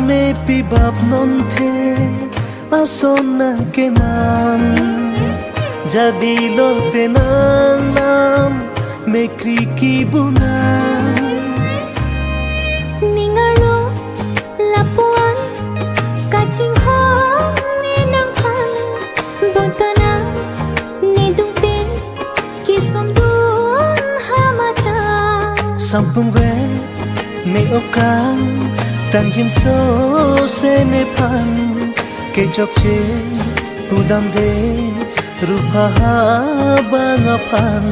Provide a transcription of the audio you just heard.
May pibab non the ason na keman jadi lo tenang lam me kriki buna ningaro lapuan kaching ho ni nang pan bontana ni dungpin kisom dun hamacha sampung ve me okang tan chim so se ne pan ke chok che udam de rupa banga pan